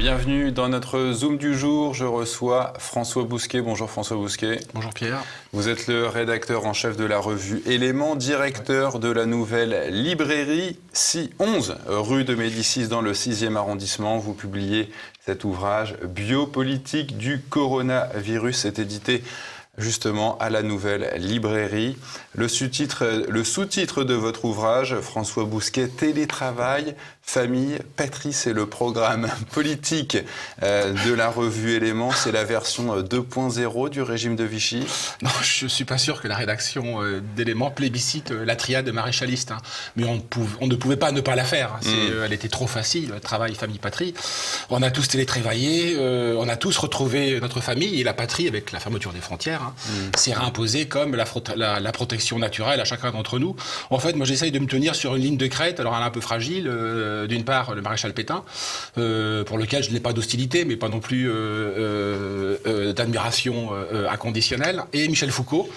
Bienvenue dans notre Zoom du jour. Je reçois François Bousquet. Bonjour François Bousquet. Bonjour Pierre. Vous êtes le rédacteur en chef de la revue Éléments, directeur de la nouvelle librairie 11 rue de Médicis dans le 6e arrondissement. Vous publiez cet ouvrage Biopolitique du coronavirus. C'est édité justement à la nouvelle librairie. Le sous-titre de votre ouvrage, François Bousquet, Télétravail, famille, patrie, c'est le programme politique de la revue Éléments. C'est la version 2.0 du régime de Vichy. Non, je ne suis pas sûr que la rédaction d'Éléments plébiscite la triade maréchaliste. Mais on ne pouvait pas ne pas la faire. Elle était trop facile, travail, famille, patrie. On a tous télétravaillé, on a tous retrouvé notre famille et la patrie avec la fermeture des frontières. C'est réimposé comme la protection naturelle à chacun d'entre nous. En fait, moi j'essaye de me tenir sur une ligne de crête, alors elle est un peu fragile. D'une part, le maréchal Pétain, pour lequel je n'ai pas d'hostilité, mais pas non plus d'admiration inconditionnelle, et Michel Foucault.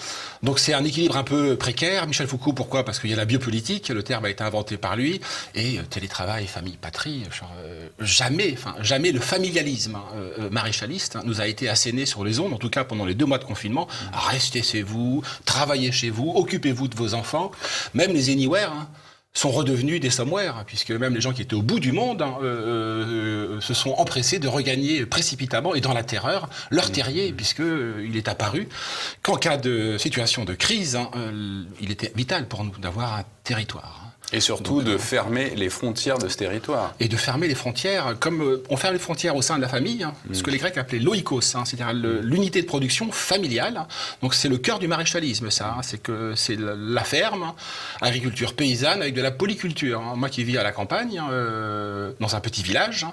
Donc c'est un équilibre un peu précaire. Michel Foucault, pourquoi ? Parce qu'il y a la biopolitique, le terme a été inventé par lui, et télétravail, famille, patrie, jamais le familialisme maréchaliste nous a été asséné sur les ondes, en tout cas pendant les 2 mois de confinement. Restez chez vous, travaillez chez vous, occupez-vous de vos enfants. Même les anywhere sont redevenus des somewhere, puisque même les gens qui étaient au bout du monde se sont empressés de regagner précipitamment et dans la terreur leur terrier, puisqu'il est apparu qu'en cas de situation de crise, il était vital pour nous d'avoir un territoire. Et surtout de fermer les frontières de ce territoire. Et de fermer les frontières, comme on ferme les frontières au sein de la famille, ce que les Grecs appelaient l'oikos, c'est-à-dire l'unité de production familiale. Donc c'est le cœur du maréchalisme, ça. C'est la ferme, agriculture paysanne avec de la polyculture. Moi qui vis à la campagne, dans un petit village,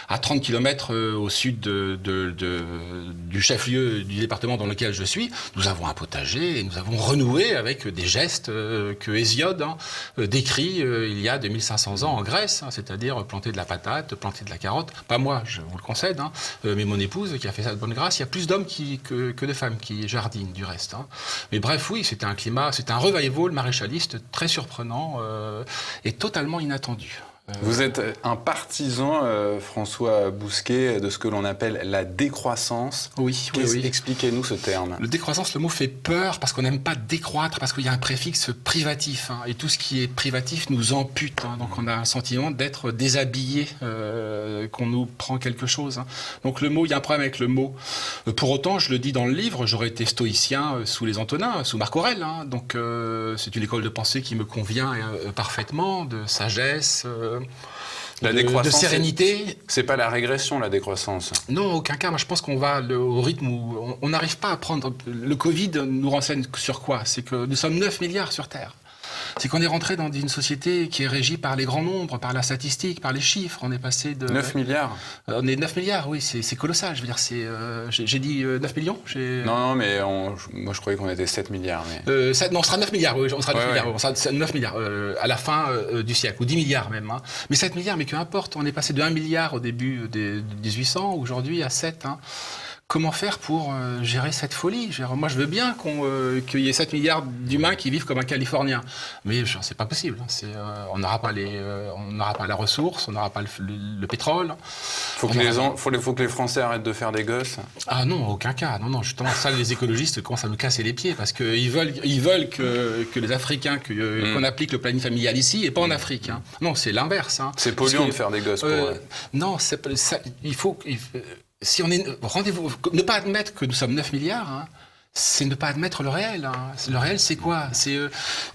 à 30 km au sud du chef-lieu du département dans lequel je suis, nous avons un potager et nous avons renoué avec des gestes que Hésiode décrit il y a 2500 ans en Grèce, c'est-à-dire planter de la patate, planter de la carotte. Pas moi, je vous le concède, mais mon épouse qui a fait ça de bonne grâce. Il y a plus d'hommes que de femmes qui jardinent du reste. Mais bref, oui, c'était un revival maréchaliste très surprenant et totalement inattendu. Vous êtes un partisan, François Bousquet, de ce que l'on appelle la décroissance. Oui. Expliquez-nous ce terme. Le décroissance, le mot fait peur parce qu'on n'aime pas décroître, parce qu'il y a un préfixe privatif. Et tout ce qui est privatif nous ampute. Donc on a un sentiment d'être déshabillé, qu'on nous prend quelque chose. Donc il y a un problème avec le mot. Pour autant, je le dis dans le livre, j'aurais été stoïcien sous les Antonins, sous Marc Aurèle. Donc c'est une école de pensée qui me convient parfaitement, de sagesse. La décroissance, de sérénité. C'est pas la régression, la décroissance. Non, aucun cas. Moi, je pense qu'on va au rythme où on n'arrive pas à prendre. Le Covid nous renseigne sur quoi ? C'est que nous sommes 9 milliards sur Terre. C'est qu'on est rentré dans une société qui est régie par les grands nombres, par la statistique, par les chiffres. On est passé de... 9 milliards On est 9 milliards, oui, c'est colossal. Je veux dire, j'ai dit 9 millions Non, mais moi je croyais qu'on était 7 milliards. Mais... on sera 9 milliards, oui, on sera 9 milliards. On sera 9 milliards à la fin du siècle, ou 10 milliards même. Mais 7 milliards, mais qu'importe, on est passé de 1 milliard au début des 1800, aujourd'hui à 7. Comment faire pour gérer cette folie ? Moi, je veux bien qu'il y ait 7 milliards d'humains qui vivent comme un Californien. Mais c'est pas possible. On n'aura pas la ressource, on n'aura pas le pétrole. Faut que les Français arrêtent de faire des gosses. Ah non, aucun cas. Non, justement, ça, les écologistes commencent à nous casser les pieds parce qu'ils veulent que les Africains, qu'on applique le planning familial ici et pas en Afrique. Non, c'est l'inverse. C'est polluant de faire des gosses pour eux. Non, il faut si on est ne pas admettre que nous sommes 9 milliards, c'est ne pas admettre le réel. Le réel, c'est quoi ?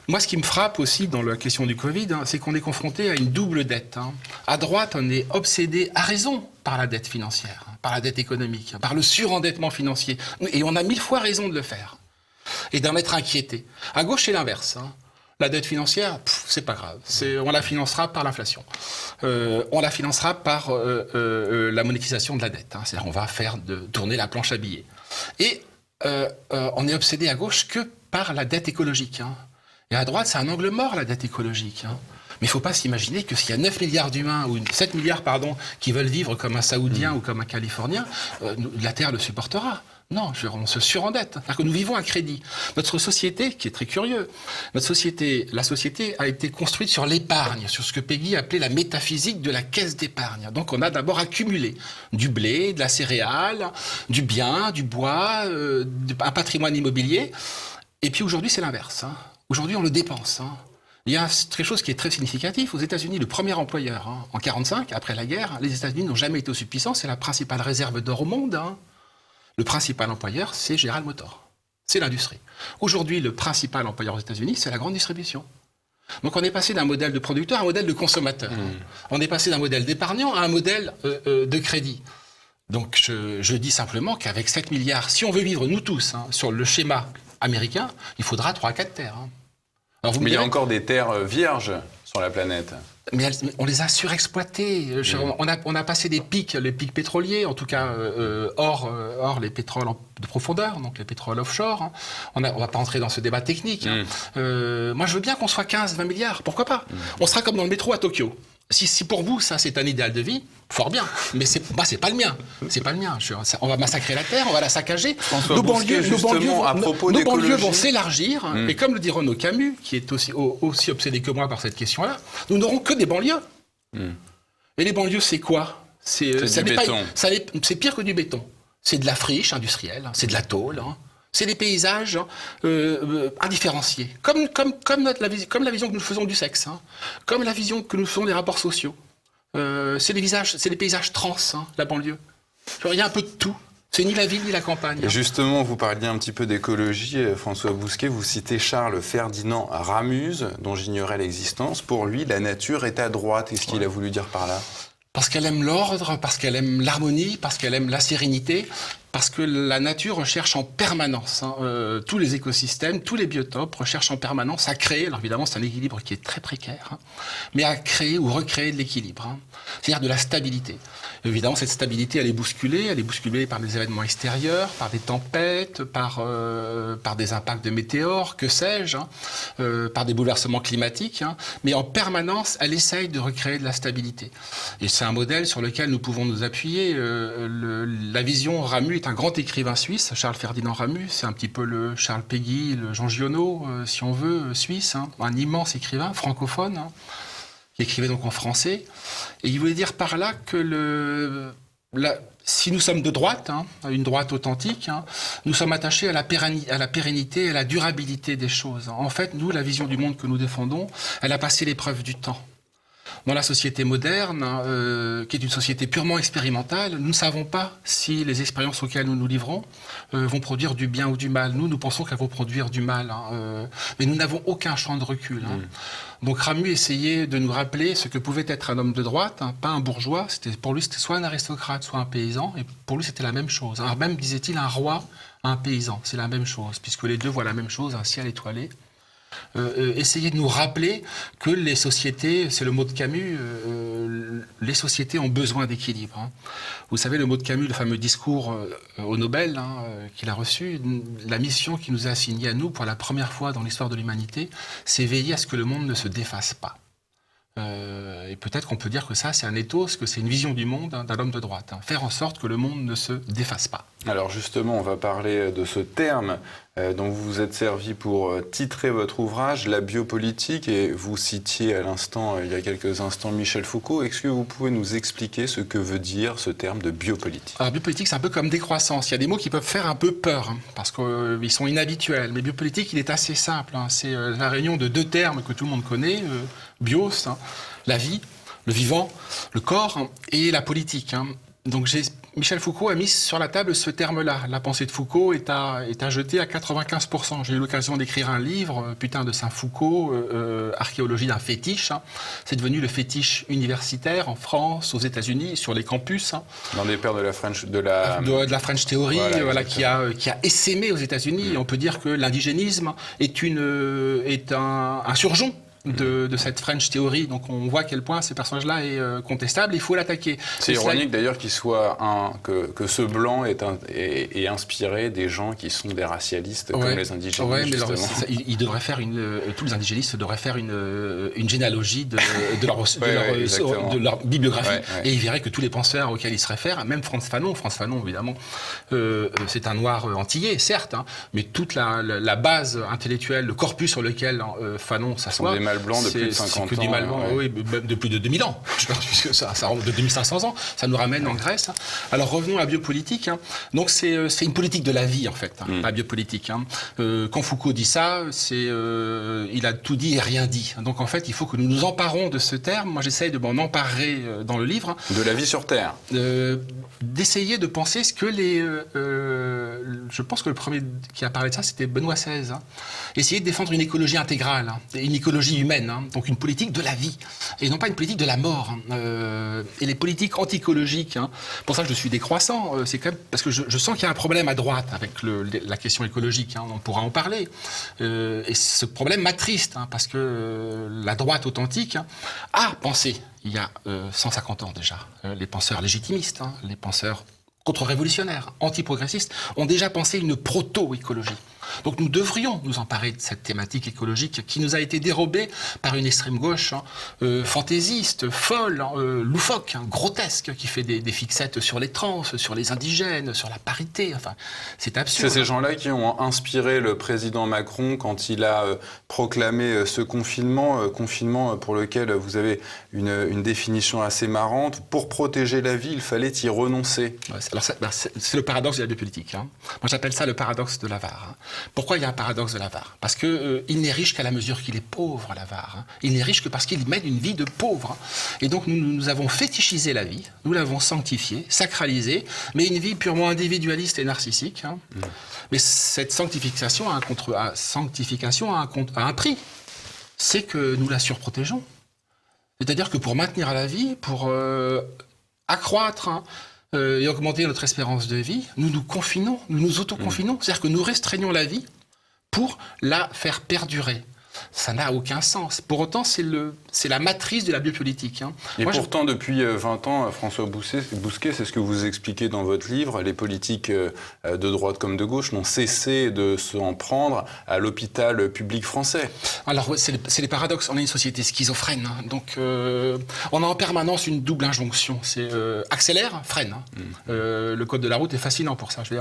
Moi, ce qui me frappe aussi dans la question du Covid, c'est qu'on est confronté à une double dette. À droite, on est obsédé, à raison, par la dette financière, par la dette économique, par le surendettement financier. Et on a 1000 fois raison de le faire. Et d'en être inquiété. À gauche, c'est l'inverse. La dette financière, c'est pas grave. On la financera par l'inflation. On la financera par la monétisation de la dette. C'est-à-dire on va faire tourner la planche à billets. Et on est obsédé à gauche que par la dette écologique. Et à droite, c'est un angle mort, la dette écologique. Mais il ne faut pas s'imaginer que s'il y a 9 milliards d'humains, ou 7 milliards, qui veulent vivre comme un Saoudien ou comme un Californien, la Terre le supportera. Non, on se surendette. C'est-à-dire que nous vivons à crédit. Notre société, qui est très curieux, la société a été construite sur l'épargne, sur ce que Peggy appelait la métaphysique de la caisse d'épargne. Donc on a d'abord accumulé du blé, de la céréale, du bien, du bois, un patrimoine immobilier. Et puis aujourd'hui, c'est l'inverse. Aujourd'hui, on le dépense. Il y a quelque chose qui est très significatif. Aux États-Unis, le premier employeur, en 1945, après la guerre, les États-Unis n'ont jamais été aussi puissants. C'est la principale réserve d'or au monde. Le principal employeur, c'est General Motors. C'est l'industrie. Aujourd'hui, le principal employeur aux États-Unis, c'est la grande distribution. Donc on est passé d'un modèle de producteur à un modèle de consommateur. On est passé d'un modèle d'épargnant à un modèle de crédit. Donc je dis simplement qu'avec 7 milliards, si on veut vivre, nous tous, sur le schéma américain, il faudra 3 à 4 terres. Alors Mais il y a encore des terres vierges sur la planète. Mais on les a surexploitées. On a passé les pics pétroliers, en tout cas hors les pétroles de profondeur, donc les pétroles offshore. On va pas entrer dans ce débat technique. Moi, je veux bien qu'on soit 15-20 milliards, pourquoi pas. On sera comme dans le métro à Tokyo. Si pour vous, ça, c'est un idéal de vie, fort bien. Mais c'est pas le mien. C'est pas le mien. On va massacrer la terre, on va la saccager. Nos banlieues vont s'élargir. Et comme le dit Renaud Camus, qui est aussi obsédé que moi par cette question-là, nous n'aurons que des banlieues. Et les banlieues, c'est quoi? C'est pire que du béton. C'est de la friche industrielle, c'est de la tôle. C'est des paysages indifférenciés, comme la vision que nous faisons du sexe, comme la vision que nous faisons des rapports sociaux. C'est des paysages trans, la banlieue. Il y a un peu de tout. C'est ni la ville ni la campagne. Et justement, vous parliez un petit peu d'écologie, François Bousquet. Vous citez Charles Ferdinand Ramuse, dont j'ignorais l'existence. Pour lui, la nature est à droite. Qu'est-ce qu'il a voulu dire par là? Parce qu'elle aime l'ordre, parce qu'elle aime l'harmonie, parce qu'elle aime la sérénité, parce que la nature recherche en permanence, tous les écosystèmes, tous les biotopes recherchent en permanence à créer, alors évidemment c'est un équilibre qui est très précaire, mais à créer ou recréer de l'équilibre, c'est-à-dire de la stabilité. Évidemment, cette stabilité, elle est bousculée par des événements extérieurs, par des tempêtes, par des impacts de météores, que sais-je, par des bouleversements climatiques, mais en permanence, elle essaye de recréer de la stabilité. Et c'est un modèle sur lequel nous pouvons nous appuyer. La vision Ramu est un grand écrivain suisse, Charles Ferdinand Ramu, c'est un petit peu le Charles Péguy, le Jean Giono, si on veut, suisse, un immense écrivain francophone, qui écrivait donc en français. Et il voulait dire par là que si nous sommes de droite, une droite authentique, nous sommes attachés à la pérennité, à la durabilité des choses. En fait, nous, la vision du monde que nous défendons, elle a passé l'épreuve du temps. Dans la société moderne, qui est une société purement expérimentale, nous ne savons pas si les expériences auxquelles nous nous livrons vont produire du bien ou du mal. Nous pensons qu'elles vont produire du mal, mais nous n'avons aucun champ de recul. Donc Ramu essayait de nous rappeler ce que pouvait être un homme de droite, pas un bourgeois. Pour lui, c'était soit un aristocrate, soit un paysan, et pour lui, c'était la même chose. Alors même, disait-il, un roi, un paysan, c'est la même chose, puisque les deux voient la même chose, un ciel étoilé. Essayer de nous rappeler que les sociétés, c'est le mot de Camus, les sociétés ont besoin d'équilibre. Vous savez, le mot de Camus, le fameux discours au Nobel qu'il a reçu, la mission qui nous a assignée à nous pour la première fois dans l'histoire de l'humanité, c'est veiller à ce que le monde ne se défasse pas. Et peut-être qu'on peut dire que ça, c'est un ethos, que c'est une vision du monde d'un homme de droite. Faire en sorte que le monde ne se défasse pas. Alors justement, on va parler de ce terme dont vous vous êtes servi pour titrer votre ouvrage, La biopolitique, et vous citiez à l'instant, il y a quelques instants, Michel Foucault. Est-ce que vous pouvez nous expliquer ce que veut dire ce terme de biopolitique? Alors biopolitique, c'est un peu comme décroissance. Il y a des mots qui peuvent faire un peu peur, parce qu'ils sont inhabituels. Mais biopolitique, il est assez simple. C'est la réunion de deux termes que tout le monde connaît, bios, la vie, le vivant, le corps, et la politique. Donc Michel Foucault a mis sur la table ce terme-là. La pensée de Foucault est à jeter à 95%. J'ai eu l'occasion d'écrire un livre, Putain de Saint-Foucault, archéologie d'un fétiche. C'est devenu le fétiche universitaire en France, aux États-Unis, sur les campus. Dans des pères de la French Theory, qui a essaimé aux États-Unis. On peut dire que l'indigénisme est un surjon de cette French Theory. Donc on voit à quel point ce personnage-là est contestable, il faut l'attaquer. C'est ironique d'ailleurs qu'il soit que ce blanc est inspiré des gens qui sont des racialistes comme les indigénistes. Oui, mais alors, il devrait faire tous les indigénistes devraient faire une généalogie de leur bibliographie, et ils verraient que tous les penseurs auxquels ils se réfèrent, même Frantz Fanon évidemment, c'est un noir antillais, certes, hein, mais toute la base intellectuelle, le corpus sur lequel Fanon s'assoit, des mâles blancs de plus de 50 ans. C'est que des mâles blancs, oui, de plus de 2000 ans, je pense, puisque ça remonte de 2500 ans, ça nous ramène en Grèce. Hein. Alors revenons à la biopolitique. Hein. Donc c'est une politique de la vie, en fait, la biopolitique. Hein. Quand Foucault dit ça, il a tout dit et rien dit. Donc en fait, il faut que nous nous emparons de ce terme. Moi, j'essaye de m'en emparer dans le livre. De la vie sur Terre. D'essayer de penser ce que je pense que le premier qui a parlé de ça, c'était Benoît XVI. Hein. Essayer de défendre une écologie intégrale, hein, une écologie humaine, hein, donc une politique de la vie, et non pas une politique de la mort. Hein. Et les politiques anti-écologiques, hein, pour ça je suis décroissant, c'est quand même parce que je sens qu'il y a un problème à droite avec la question écologique, hein, on pourra en parler. Et ce problème m'attriste, hein, parce que la droite authentique a pensé, il y a 150 ans déjà, les penseurs légitimistes, hein, les penseurs contre-révolutionnaires, anti-progressistes, ont déjà pensé une proto-écologie. Donc nous devrions nous emparer de cette thématique écologique qui nous a été dérobée par une extrême gauche fantaisiste, folle, loufoque, hein, grotesque, qui fait des fixettes sur les trans, sur les indigènes, sur la parité. Enfin, c'est absurde. C'est ces gens-là qui ont inspiré le président Macron quand il a proclamé ce confinement pour lequel vous avez une définition assez marrante. Pour protéger la vie, il fallait y renoncer. Ouais, alors c'est le paradoxe de la biopolitique. Hein. Moi j'appelle ça le paradoxe de l'avare. Hein. Pourquoi il y a un paradoxe de l'avare ? Parce qu'il n'est riche qu'à la mesure qu'il est pauvre, l'avare. Hein. Il n'est riche que parce qu'il mène une vie de pauvre. Hein. Et donc nous avons fétichisé la vie, nous l'avons sanctifiée, sacralisée, mais une vie purement individualiste et narcissique. Hein. Mais cette sanctification a un prix. C'est que nous la surprotégeons. C'est-à-dire que pour maintenir la vie, pour accroître... Hein, et augmenter notre espérance de vie, nous nous confinons, nous nous autoconfinons. C'est-à-dire que nous restreignons la vie pour la faire perdurer. Ça n'a aucun sens. Pour autant, c'est la matrice de la biopolitique. Hein. Et pourtant, depuis 20 ans, François Bousquet, c'est ce que vous expliquez dans votre livre, les politiques de droite comme de gauche n'ont cessé de s'en prendre à l'hôpital public français. Alors, c'est les paradoxes. On est une société schizophrène. Hein. Donc, on a en permanence une double injonction. C'est accélère, freine. Hein. Le code de la route est fascinant pour ça. Je veux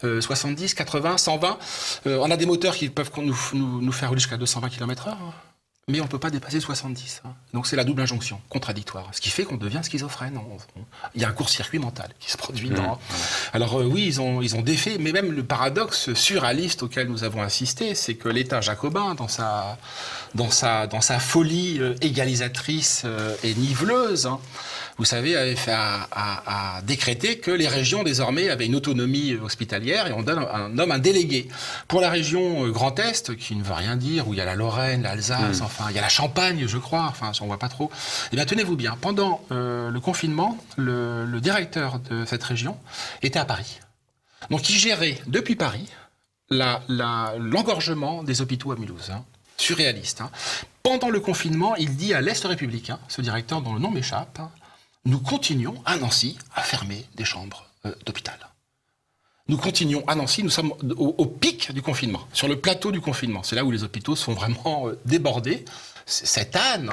dire, 70, 80, 120. On a des moteurs qui peuvent nous faire rouler jusqu'à 220 km/h, hein. Mais on ne peut pas dépasser 70. Hein. Donc c'est la double injonction, contradictoire. Ce qui fait qu'on devient schizophrène. Il y a un court-circuit mental qui se produit. Alors oui, ils ont défait, mais même le paradoxe surréaliste auquel nous avons assisté, c'est que l'État jacobin, dans sa folie égalisatrice et niveleuse, hein, vous savez, a décrété que les régions, désormais, avaient une autonomie hospitalière et on nomme un délégué. Pour la région Grand Est, qui ne veut rien dire, où il y a la Lorraine, l'Alsace, enfin, il y a la Champagne, je crois, enfin, on ne voit pas trop. Eh bien, tenez-vous bien, pendant le confinement, le directeur de cette région était à Paris. Donc, il gérait, depuis Paris, l'engorgement des hôpitaux à Mulhouse. Hein. Surréaliste. Hein. Pendant le confinement, il dit à l'Est républicain, ce directeur dont le nom m'échappe, hein, nous continuons à Nancy à fermer des chambres d'hôpital. Nous continuons à Nancy, nous sommes au pic du confinement, sur le plateau du confinement. C'est là où les hôpitaux sont vraiment débordés. Cette Anne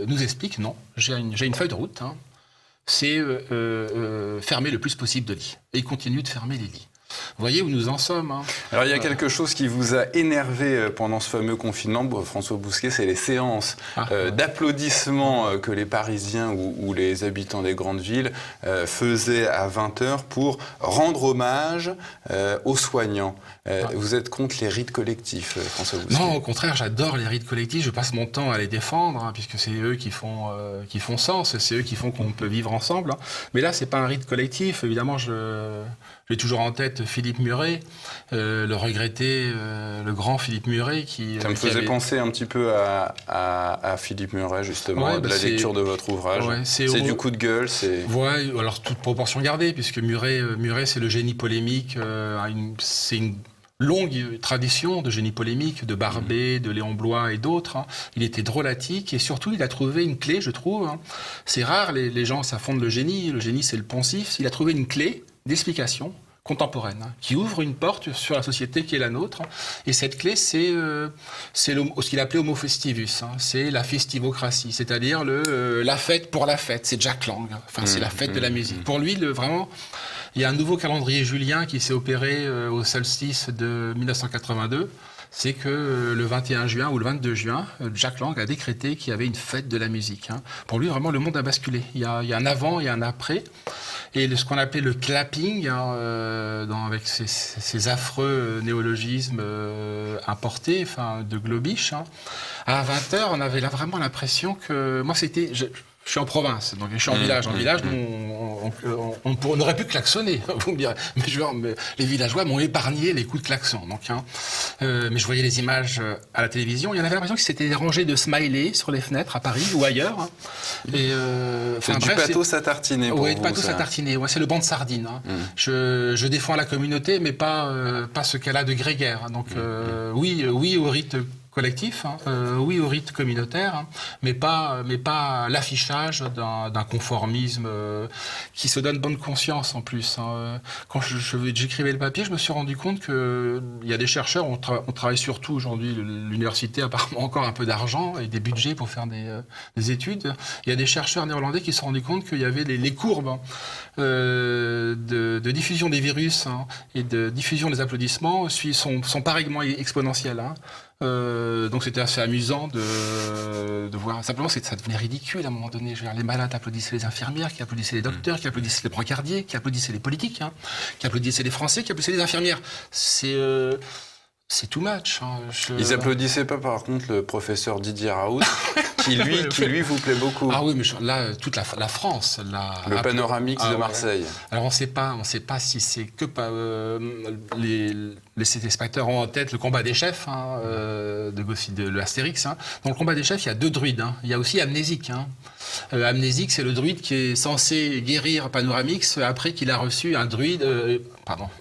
nous explique, non, j'ai une feuille de route, hein, c'est fermer le plus possible de lits. Et il continue de fermer les lits. Vous voyez où nous en sommes. Hein. Alors il y a quelque chose qui vous a énervé pendant ce fameux confinement, François Bousquet, c'est les séances d'applaudissements que les Parisiens ou les habitants des grandes villes faisaient à 20h pour rendre hommage aux soignants. Vous êtes contre les rites collectifs, François Bousquet ? Non, au contraire, j'adore les rites collectifs. Je passe mon temps à les défendre, hein, puisque c'est eux qui font sens, c'est eux qui font qu'on peut vivre ensemble. Hein. Mais là, c'est pas un rite collectif. Évidemment, j'ai toujours en tête Philippe Muret, le regretté, le grand Philippe Muret. Ça me faisait penser un petit peu à Philippe Muret, justement, de la lecture de votre ouvrage. Ouais, c'est du coup de gueule. Ouais, alors toute proportion gardée, puisque Muret c'est le génie polémique, longue tradition de génie polémique, de Barbet, de Léon Bloy et d'autres. Hein. Il était drôlatique et surtout, il a trouvé une clé, je trouve. Hein. C'est rare, les gens s'affondent le génie. Le génie, c'est le poncif. Il a trouvé une clé d'explication contemporaine, hein, qui ouvre une porte sur la société qui est la nôtre. Et cette clé, c'est ce qu'il appelait homo festivus. Hein. C'est la festivocratie, c'est-à-dire la fête pour la fête. C'est Jack Lang. Enfin, c'est la fête de la musique. Pour lui, vraiment, il y a un nouveau calendrier julien qui s'est opéré au solstice de 1982. C'est que le 21 juin ou le 22 juin, Jack Lang a décrété qu'il y avait une fête de la musique. Hein. Pour lui, vraiment, le monde a basculé. Il y a un avant et un après. Et ce qu'on appelait le clapping, hein, avec ces affreux néologismes importés, enfin, de Globish, hein. À 20h, on avait là vraiment l'impression que... Moi, je suis en province, donc je suis en village. En village, on aurait pu klaxonner, vous me direz. Mais les villageois m'ont épargné les coups de klaxon. Donc, hein, mais je voyais les images à la télévision. Il y en avait l'impression que c'était des rangées de smileys sur les fenêtres à Paris ou ailleurs. Hein. Et, c'est du pathos à tartiner. Oui, du pathos à tartiner. Ouais, c'est le banc de sardines. Hein. Je défends la communauté, mais pas ce qu'elle a de grégaire. Donc, oui au rite collectif, hein, oui au rite communautaire, hein, mais pas l'affichage d'un conformisme qui se donne bonne conscience en plus. Hein. Quand j'écrivais le papier, je me suis rendu compte qu'il y a des chercheurs, on travaille surtout aujourd'hui, l'université a apparemment encore un peu d'argent et des budgets pour faire des études. Il y a des chercheurs néerlandais qui se sont rendus compte qu'il y avait les courbes de diffusion des virus, hein, et de diffusion des applaudissements sont pareillement exponentielles. Hein. Donc c'était assez amusant de voir. Simplement, ça devenait ridicule à un moment donné. Je veux dire, les malades applaudissaient les infirmières, qui applaudissaient les docteurs, qui applaudissaient les brancardiers, qui applaudissaient les politiques, hein, qui applaudissaient les Français, qui applaudissaient les infirmières. C'est too much. Hein. Ils applaudissaient pas, par contre, le professeur Didier Raoult, qui lui vous plaît beaucoup. Ah oui, mais là, toute la France. Le Panoramix de Marseille. Ouais. Alors on sait pas si c'est que les téléspectateurs ont en tête le combat des chefs, hein, de l'Astérix. Hein. Dans le combat des chefs, il y a 2 druides. Hein. Il y a aussi Amnésique. Hein. Amnésique, c'est le druide qui est censé guérir Panoramix après qu'il a reçu un druide.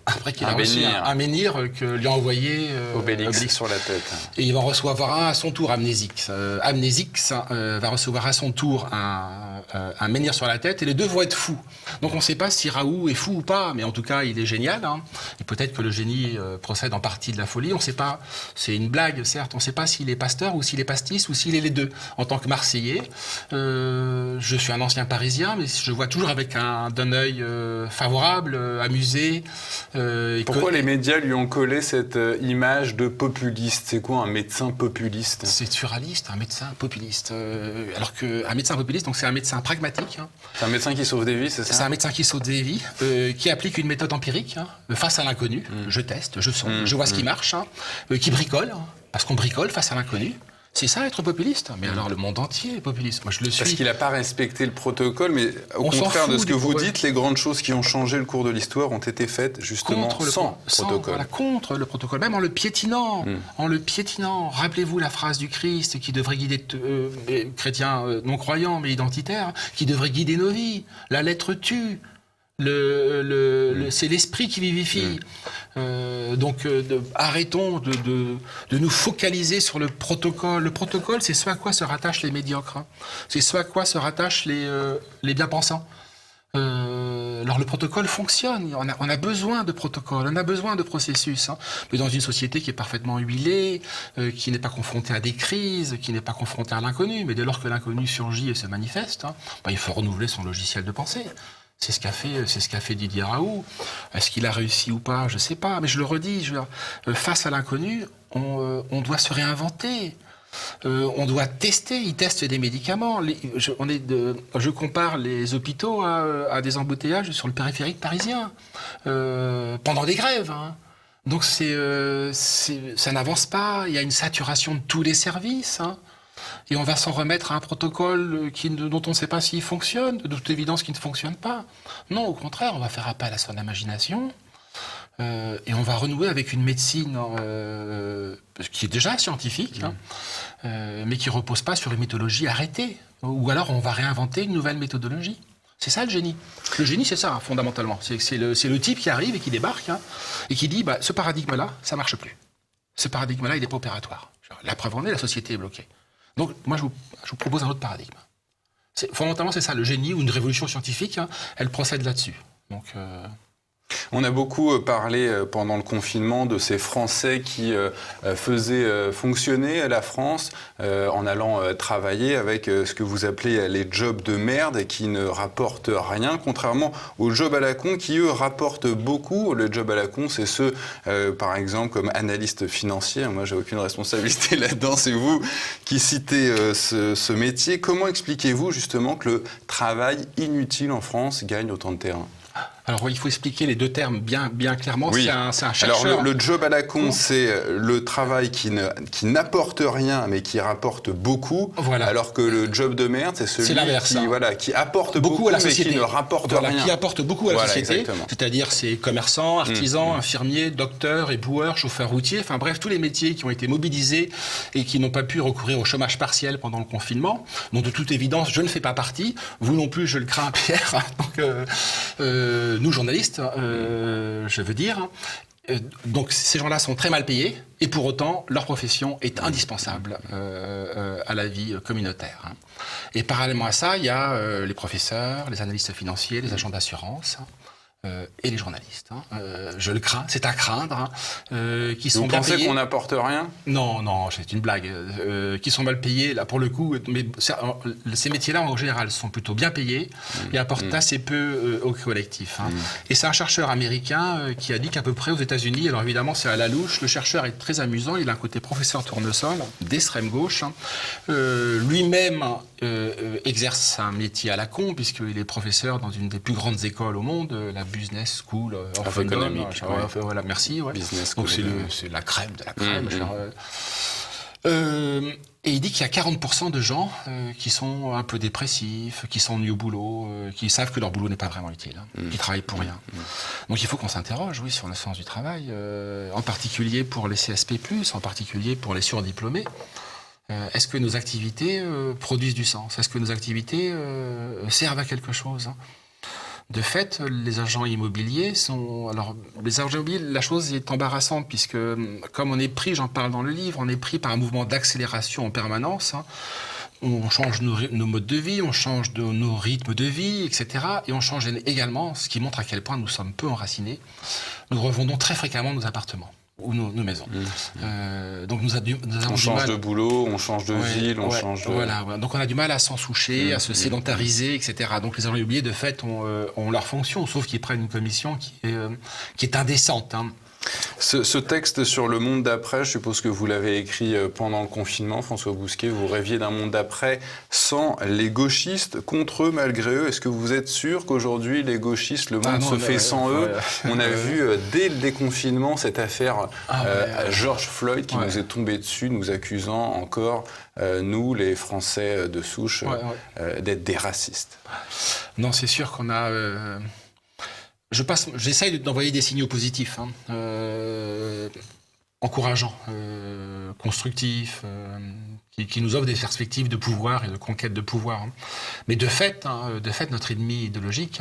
Après qu'il a reçu un menhir que lui a envoyé Obélix sur la tête. Et il va en recevoir un à son tour, Amnésique. Amnésique va recevoir à son tour un menhir sur la tête et les deux vont être fous. Donc on ne sait pas si Raoult est fou ou pas, mais en tout cas il est génial. Hein. Et peut-être que le génie procède en partie de la folie. On ne sait pas, c'est une blague certes, on ne sait pas s'il est pasteur ou s'il est pastis ou s'il est les deux. En tant que Marseillais, je suis un ancien Parisien, mais je vois toujours avec d'un œil favorable, amusé. Pourquoi les médias lui ont collé cette image de populiste? C'est quoi un médecin populiste? C'est surréaliste, un médecin populiste. Alors qu'un médecin populiste, donc c'est un médecin pragmatique. Hein. C'est un médecin qui sauve des vies, c'est ça? C'est un médecin qui sauve des vies, qui applique une méthode empirique, hein, face à l'inconnu. Je teste, je sonde, je vois ce qui marche, hein, qui bricole, hein, parce qu'on bricole face à l'inconnu. C'est ça, être populiste. Mais alors, le monde entier est populiste. Moi, je le suis. Parce qu'il n'a pas respecté le protocole, mais au contraire de ce que vous dites, les grandes choses qui ont changé le cours de l'histoire ont été faites justement sans protocole. Voilà, contre le protocole, même en le piétinant. En le piétinant. Rappelez-vous la phrase du Christ qui devrait guider, chrétiens non-croyants, mais identitaires, qui devrait guider nos vies. La lettre tue. C'est l'esprit qui vivifie. Donc arrêtons de nous focaliser sur le protocole. Le protocole, c'est ce à quoi se rattachent les médiocres. Hein. C'est ce à quoi se rattachent les bien-pensants. Alors le protocole fonctionne, on a besoin de protocole, on a besoin de processus, hein. Mais dans une société qui est parfaitement huilée, qui n'est pas confrontée à des crises, qui n'est pas confrontée à l'inconnu, mais dès lors que l'inconnu surgit et se manifeste, hein, il faut renouveler son logiciel de pensée. C'est ce qu'a fait Didier Raoult. Est-ce qu'il a réussi ou pas? Je ne sais pas. Mais je le redis, face à l'inconnu, on doit se réinventer. On doit tester. Il teste des médicaments. Je compare les hôpitaux à des embouteillages sur le périphérique parisien pendant des grèves. Hein. Donc ça n'avance pas. Il y a une saturation de tous les services. Hein. Et on va s'en remettre à un protocole dont on ne sait pas s'il fonctionne, de toute évidence qui ne fonctionne pas. Non, au contraire, on va faire appel à son imagination et on va renouer avec une médecine qui est déjà scientifique, hein, mais qui ne repose pas sur une méthodologie arrêtée. Ou alors on va réinventer une nouvelle méthodologie. C'est ça le génie. Le génie, c'est ça, fondamentalement. C'est le type qui arrive et qui débarque et qui dit ce paradigme-là, ça marche plus. Ce paradigme-là, il n'est pas opératoire. La preuve en est, la société est bloquée. Donc, moi, je vous propose un autre paradigme. Fondamentalement, c'est ça, le génie ou une révolution scientifique, elle procède là-dessus. Donc, On a beaucoup parlé pendant le confinement de ces Français qui faisaient fonctionner la France en allant travailler avec ce que vous appelez les jobs de merde et qui ne rapportent rien, contrairement aux jobs à la con qui, eux, rapportent beaucoup. Le job à la con, c'est ceux, par exemple, comme analyste financier. Moi, j'ai aucune responsabilité là-dedans, c'est vous qui citez ce métier. Comment expliquez-vous justement que le travail inutile en France gagne autant de terrain ? Alors, il faut expliquer les deux termes bien clairement. Oui. C'est un chercheur. Alors, le job à la con, c'est le travail qui n'apporte rien, mais qui rapporte beaucoup. Voilà. Alors que le job de merde, c'est celui qui apporte beaucoup à la mais société. qui ne rapporte rien. Qui apporte beaucoup à la société. Exactement. C'est-à-dire, c'est commerçants, artisans, infirmiers, docteurs, éboueurs, chauffeurs routiers. Enfin bref, tous les métiers qui ont été mobilisés et qui n'ont pas pu recourir au chômage partiel pendant le confinement. Donc, de toute évidence, je ne fais pas partie. Vous non plus, je le crains, Pierre. Donc, nous, journalistes, je veux dire. Donc ces gens-là sont très mal payés et pour autant leur profession est indispensable à la vie communautaire. Et parallèlement à ça, il y a les professeurs, les analystes financiers, les agents d'assurance et les journalistes. Je le crains, c'est à craindre, qui sont bien payés. Vous pensez qu'on n'apporte rien ? Non, c'est une blague. Qui sont mal payés, là, pour le coup. Mais ces métiers-là, en général, sont plutôt bien payés et apportent assez peu au collectif. Et c'est un chercheur américain qui a dit qu'à peu près aux États-Unis, alors évidemment, c'est à la louche, le chercheur est très amusant, il a un côté professeur tournesol, d'extrême gauche. Lui-même exerce un métier à la con, puisqu'il est professeur dans une des plus grandes écoles au monde, la Business School of London. Voilà, merci. Ouais. Business Donc School. c'est la crème de la crème. Et il dit qu'il y a 40% de gens qui sont un peu dépressifs, qui s'ennuient au boulot, qui savent que leur boulot n'est pas vraiment utile, qui travaillent pour rien. Donc il faut qu'on s'interroge, oui, sur le sens du travail, en particulier pour les CSP+, en particulier pour les surdiplômés. Est-ce que nos activités produisent du sens ? Est-ce que nos activités servent à quelque chose ? De fait, les agents immobiliers sont... Alors, les agents immobiliers, la chose est embarrassante, puisque, comme on est pris, j'en parle dans le livre, on est pris par un mouvement d'accélération en permanence. On change nos modes de vie, on change nos rythmes de vie, etc. Et on change également, ce qui montre à quel point nous sommes peu enracinés. Nous revendons très fréquemment nos appartements ou nos maisons. Donc nous avons on change de boulot, on change de ville, on change de... Voilà. Donc on a du mal à s'en soucher, à se sédentariser, etc. Donc les agents immobiliers, de fait, ont leur fonction, sauf qu'ils prennent une commission qui est indécente. Ce texte sur le monde d'après, je suppose que vous l'avez écrit pendant le confinement, François Bousquet, vous rêviez d'un monde d'après sans les gauchistes, contre eux, malgré eux. Est-ce que vous êtes sûr qu'aujourd'hui, les gauchistes, le monde se fait sans eux ? On a vu dès le déconfinement cette affaire George Floyd qui nous est tombée dessus, nous accusant encore, nous, les Français de souche, d'être des racistes. Non, c'est sûr qu'on a... J'essaye d'envoyer des signaux positifs, encourageants, constructifs, qui nous offrent des perspectives de pouvoir et de conquête de pouvoir. Mais de fait, notre ennemi idéologique,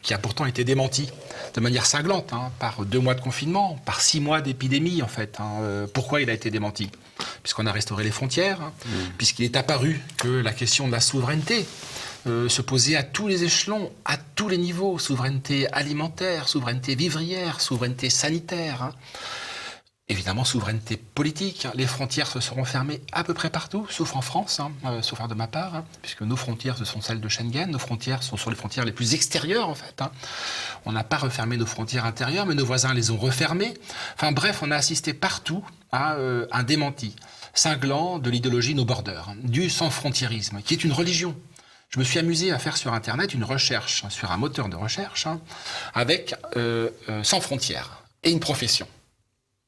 qui a pourtant été démenti de manière cinglante par 2 mois de confinement, par 6 mois d'épidémie, en fait. Pourquoi il a été démenti ? Puisqu'on a restauré les frontières, puisqu'il est apparu que la question de la souveraineté se poser à tous les échelons, à tous les niveaux, souveraineté alimentaire, souveraineté vivrière, souveraineté sanitaire, évidemment souveraineté politique. Les frontières se seront fermées à peu près partout, sauf en France, sauf de ma part, puisque nos frontières, ce sont celles de Schengen, nos frontières sont sur les frontières les plus extérieures, en fait. On n'a pas refermé nos frontières intérieures, mais nos voisins les ont refermées. Enfin bref, on a assisté partout à un démenti cinglant de l'idéologie no border, du sans-frontiérisme, qui est une religion. Je me suis amusé à faire sur Internet une recherche, sur un moteur de recherche, avec sans frontières et une profession.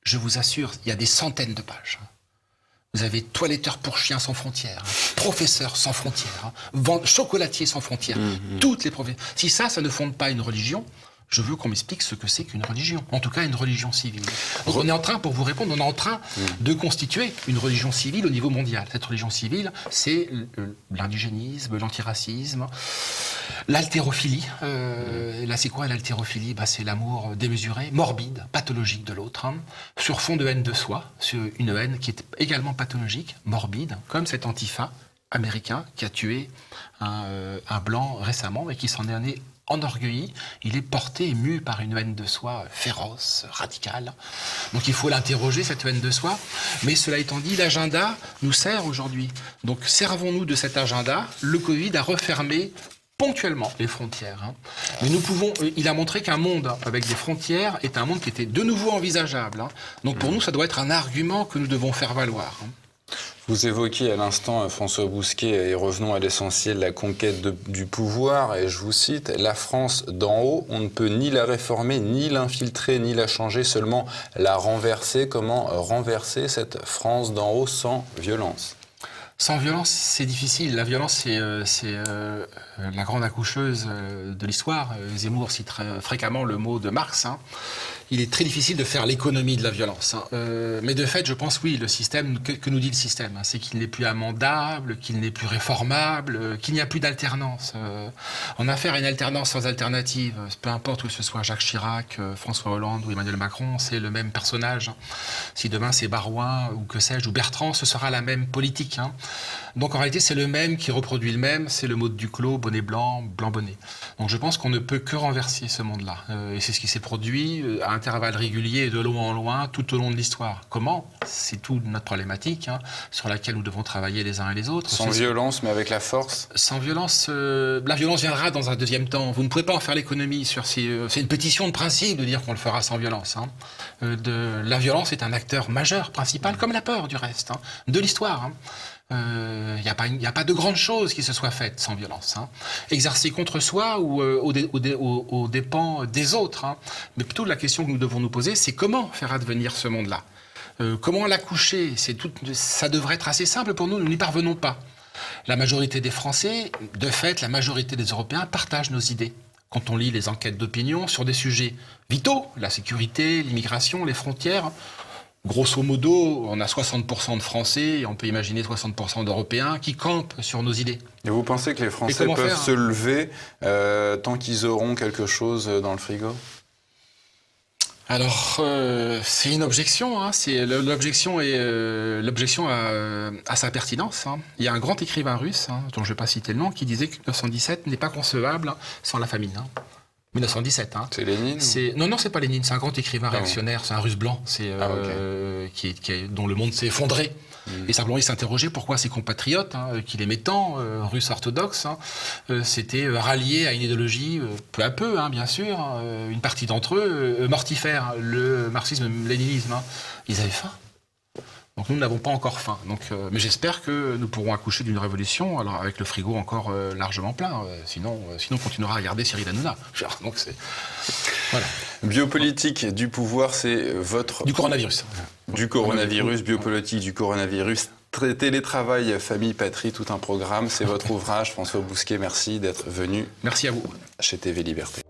Je vous assure, il y a des centaines de pages. Vous avez toiletteur pour chiens sans frontières, professeur sans frontières, chocolatier sans frontières, toutes les professions. Si ça ne fonde pas une religion, Je veux qu'on m'explique ce que c'est qu'une religion, en tout cas une religion civile. Donc on est en train, pour vous répondre, on est en train de constituer une religion civile au niveau mondial. Cette religion civile, c'est l'indigénisme, l'antiracisme, l'haltérophilie. Là, c'est quoi l'haltérophilie? C'est l'amour démesuré, morbide, pathologique de l'autre, sur fond de haine de soi, sur une haine qui est également pathologique, morbide, comme cet Antifa américain qui a tué un blanc récemment et qui s'en est enorgueilli. Il est porté et mu par une haine de soi féroce, radicale. Donc il faut l'interroger, cette haine de soi. Mais cela étant dit, l'agenda nous sert aujourd'hui. Donc servons-nous de cet agenda. Le Covid a refermé ponctuellement les frontières. Mais nous pouvons. Il a montré qu'un monde avec des frontières est un monde qui était de nouveau envisageable. Donc pour nous, ça doit être un argument que nous devons faire valoir. Vous évoquiez à l'instant, François Bousquet, et revenons à l'essentiel, la conquête du pouvoir, et je vous cite, « La France d'en haut, on ne peut ni la réformer, ni l'infiltrer, ni la changer, seulement la renverser. » Comment renverser cette France d'en haut sans violence ? Sans violence, c'est difficile. La violence, c'est la grande accoucheuse de l'histoire. Zemmour cite fréquemment le mot de Marx. Il est très difficile de faire l'économie de la violence. Mais de fait, je pense, oui, le système, que nous dit le système, c'est qu'il n'est plus amendable, qu'il n'est plus réformable, qu'il n'y a plus d'alternance. On a affaire à une alternance sans alternative. Peu importe que ce soit Jacques Chirac, François Hollande ou Emmanuel Macron, c'est le même personnage. Si demain c'est Barouin ou que sais-je, ou Bertrand, ce sera la même politique. Donc en réalité, c'est le même qui reproduit le même, c'est le mot de Duclos, bonnet blanc, blanc bonnet. Donc je pense qu'on ne peut que renverser ce monde-là. Et c'est ce qui s'est produit à intervalles réguliers et de loin en loin tout au long de l'histoire. Comment ? C'est toute notre problématique sur laquelle nous devons travailler les uns et les autres. Sans violence, mais avec la force ? Sans violence, la violence viendra dans un deuxième temps. Vous ne pouvez pas en faire l'économie sur c'est une pétition de principe de dire qu'on le fera sans violence. La violence est un acteur majeur, principal, comme la peur du reste, de l'histoire. Il n'y a pas de grandes choses qui se soient faites sans violence. Exercer contre soi ou aux dépens des autres. Mais plutôt la question que nous devons nous poser, c'est comment faire advenir ce monde-là. Comment l'accoucher ? Ça devrait être assez simple pour nous, nous n'y parvenons pas. La majorité des Français, de fait, la majorité des Européens partagent nos idées. Quand on lit les enquêtes d'opinion sur des sujets vitaux, la sécurité, l'immigration, les frontières, grosso modo, on a 60% de Français, et on peut imaginer 60% d'Européens qui campent sur nos idées. Et vous pensez que les Français peuvent se lever tant qu'ils auront quelque chose dans le frigo ? Alors, c'est une objection. L'objection a sa pertinence. Il y a un grand écrivain russe, dont je ne vais pas citer le nom, qui disait que 1917 n'est pas concevable sans la famine. 1917. C'est Lénine Non, c'est pas Lénine. C'est un grand écrivain réactionnaire. C'est un Russe blanc. Dont le monde s'est effondré. Et simplement, il s'interrogeait pourquoi ses compatriotes, qu'il aimait tant, russes orthodoxes, s'étaient ralliés à une idéologie, peu à peu, bien sûr, une partie d'entre eux, mortifère, le marxisme-léninisme. Ils avaient faim. Donc nous n'avons pas encore faim. Mais j'espère que nous pourrons accoucher d'une révolution, alors avec le frigo encore largement plein. Sinon, on continuera à regarder Cyril Hanouna. Donc voilà. Biopolitique du pouvoir, c'est votre... Du coronavirus. Du coronavirus, biopolitique du coronavirus, télétravail, famille, patrie, tout un programme. C'est votre ouvrage, François Bousquet. Merci d'être venu. Merci à vous. Chez TV Liberté.